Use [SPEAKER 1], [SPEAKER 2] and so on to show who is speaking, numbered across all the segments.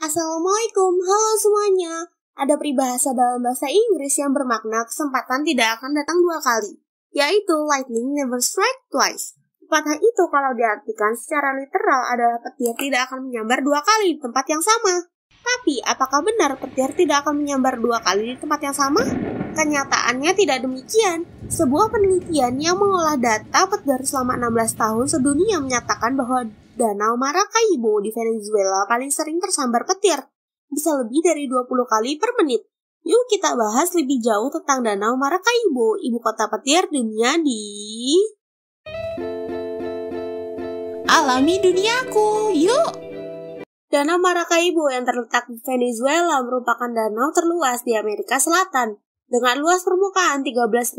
[SPEAKER 1] Assalamualaikum, halo semuanya. Ada peribahasa dalam bahasa Inggris yang bermakna kesempatan tidak akan datang dua kali, yaitu lightning never strike twice. Pepatah itu kalau diartikan secara literal adalah petir tidak akan menyambar dua kali di tempat yang sama. Tapi, apakah benar petir tidak akan menyambar dua kali di tempat yang sama? Kenyataannya tidak demikian. Sebuah penelitian yang mengolah data petir selama 16 tahun sedunia menyatakan bahwa Danau Maracaibo di Venezuela paling sering tersambar petir, bisa lebih dari 20 kali per menit. Yuk kita bahas lebih jauh tentang Danau Maracaibo, ibu kota petir dunia di...
[SPEAKER 2] Alami duniaku, yuk!
[SPEAKER 1] Danau Maracaibo yang terletak di Venezuela merupakan danau terluas di Amerika Selatan, dengan luas permukaan 13.210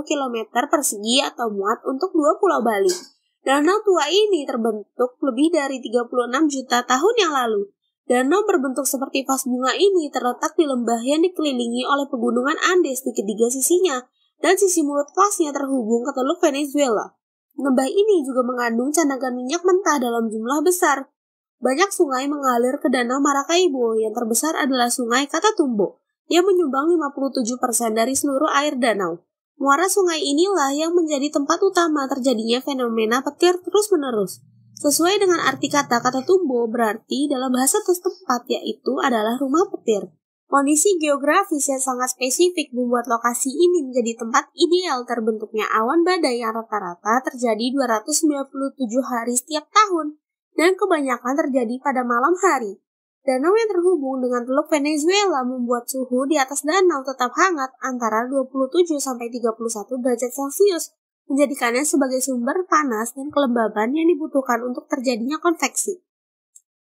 [SPEAKER 1] km persegi atau muat untuk 2 pulau Bali. Danau tua ini terbentuk lebih dari 36 juta tahun yang lalu. Danau berbentuk seperti vas bunga ini terletak di lembah yang dikelilingi oleh pegunungan Andes di ketiga sisinya, dan sisi mulut vasnya terhubung ke Teluk Venezuela. Lembah ini juga mengandung cadangan minyak mentah dalam jumlah besar. Banyak sungai mengalir ke Danau Maracaibo, yang terbesar adalah Sungai Catatumbo, yang menyumbang 57% dari seluruh air danau. Muara sungai inilah yang menjadi tempat utama terjadinya fenomena petir terus-menerus. Sesuai dengan arti kata Catatumbo berarti dalam bahasa setempat yaitu adalah rumah petir. Kondisi geografis yang sangat spesifik membuat lokasi ini menjadi tempat ideal terbentuknya awan badai yang rata-rata terjadi 297 hari setiap tahun dan kebanyakan terjadi pada malam hari. Danau yang terhubung dengan Teluk Venezuela membuat suhu di atas danau tetap hangat antara 27-31 derajat Celcius, menjadikannya sebagai sumber panas dan kelembaban yang dibutuhkan untuk terjadinya konveksi.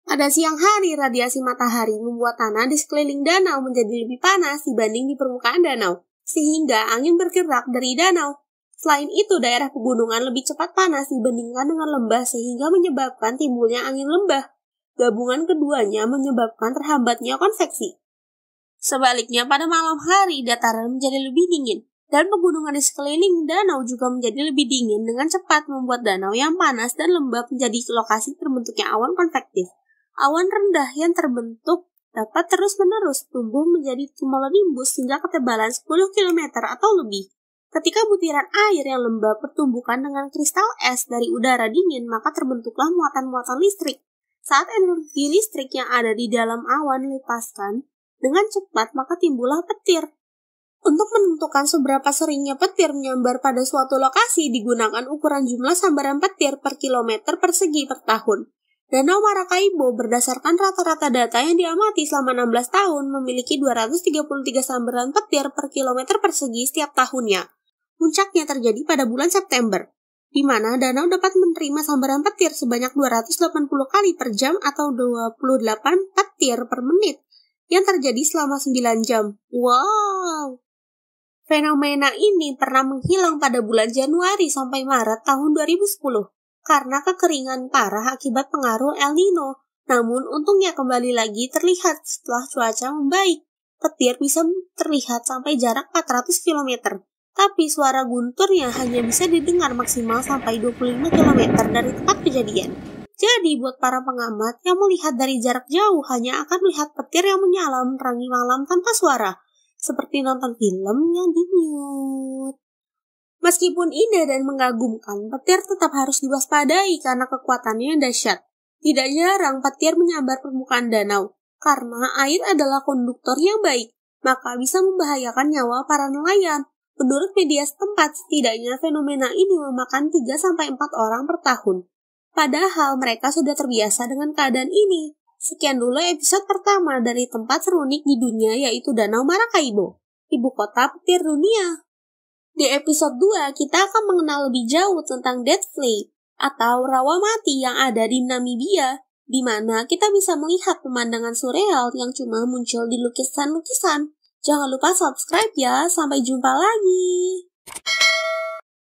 [SPEAKER 1] Pada siang hari, radiasi matahari membuat tanah di sekeliling danau menjadi lebih panas dibanding di permukaan danau, sehingga angin bergerak dari danau. Selain itu, daerah pegunungan lebih cepat panas dibandingkan dengan lembah sehingga menyebabkan timbulnya angin lembah. Gabungan keduanya menyebabkan terhambatnya konveksi. Sebaliknya, pada malam hari, dataran menjadi lebih dingin, dan pegunungan di sekeliling danau juga menjadi lebih dingin dengan cepat membuat danau yang panas dan lembab menjadi lokasi terbentuknya awan konvektif. Awan rendah yang terbentuk dapat terus-menerus tumbuh menjadi cumulonimbus hingga ketebalan 10 km atau lebih. Ketika butiran air yang lembab bertumbukan dengan kristal es dari udara dingin, maka terbentuklah muatan-muatan listrik. Saat energi listrik yang ada di dalam awan dilepaskan dengan cepat, maka timbullah petir. Untuk menentukan seberapa seringnya petir menyambar pada suatu lokasi, digunakan ukuran jumlah sambaran petir per kilometer persegi per tahun. Danau Maracaibo berdasarkan rata-rata data yang diamati selama 16 tahun memiliki 233 sambaran petir per kilometer persegi setiap tahunnya. Puncaknya terjadi pada bulan September, di mana danau dapat menerima sambaran petir sebanyak 280 kali per jam atau 28 petir per menit yang terjadi selama 9 jam. Wow! Fenomena ini pernah menghilang pada bulan Januari sampai Maret tahun 2010 karena kekeringan parah akibat pengaruh El Nino. Namun untungnya kembali lagi terlihat setelah cuaca membaik. Petir bisa terlihat sampai jarak 400 km. Tapi suara gunturnya hanya bisa didengar maksimal sampai 25 km dari tempat kejadian. Jadi buat para pengamat yang melihat dari jarak jauh hanya akan melihat petir yang menyala menerangi malam tanpa suara, seperti nonton film yang di-mute. Meskipun indah dan mengagumkan, petir tetap harus diwaspadai karena kekuatannya yang dahsyat. Tidak jarang petir menyambar permukaan danau, karena air adalah konduktor yang baik, maka bisa membahayakan nyawa para nelayan. Menurut media setempat, setidaknya fenomena ini memakan 3-4 orang per tahun. Padahal mereka sudah terbiasa dengan keadaan ini. Sekian dulu episode pertama dari tempat terunik di dunia yaitu Danau Maracaibo, ibu kota petir dunia. Di episode 2, kita akan mengenal lebih jauh tentang Death Valley atau rawa mati yang ada di Namibia, di mana kita bisa melihat pemandangan surreal yang cuma muncul di lukisan-lukisan. Jangan lupa subscribe ya, sampai jumpa lagi.